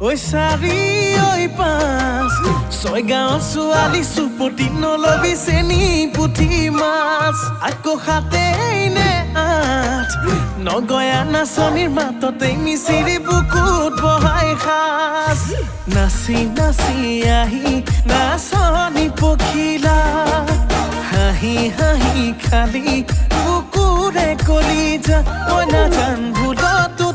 ঐ চাৰি ঐ পাঁচ ছয় গাঁৱৰ ছোৱালী চুপতি নলবি চেনি পুঠি মাছ আকৌ সাতেই নে আঠ নগয়া নাচনীৰ মাততেই মিচিৰি বুকুত বহাই সাজ নাচি নাচি আহি নাচনী পখিলা হাঁহি হাঁহি খালি বুকুৰে কলিজা মই নাজান ভুলতো